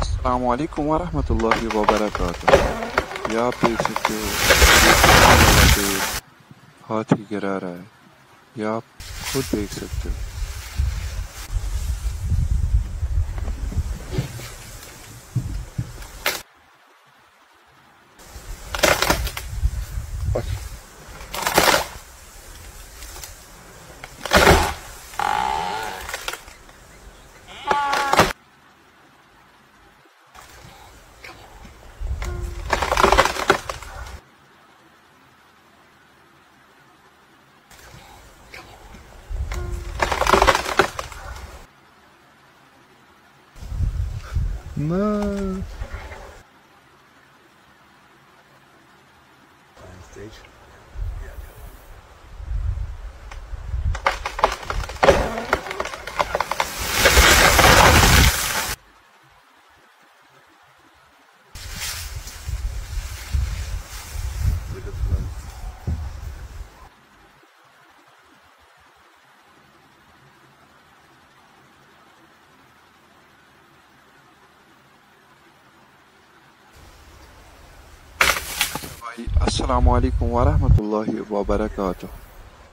अस्सलाम वालेकुम वरहमतुल्लाहि वबरकातुह। ये आप देख सकते हो ये सामने वाला पेड़ हाथी गिरा रहा है। ये आप खुद देख सकते हो। No. Stage. With the flood. भाई अस्सलाम वालेकुम वरहमतुल्लाहि वबरकातुह।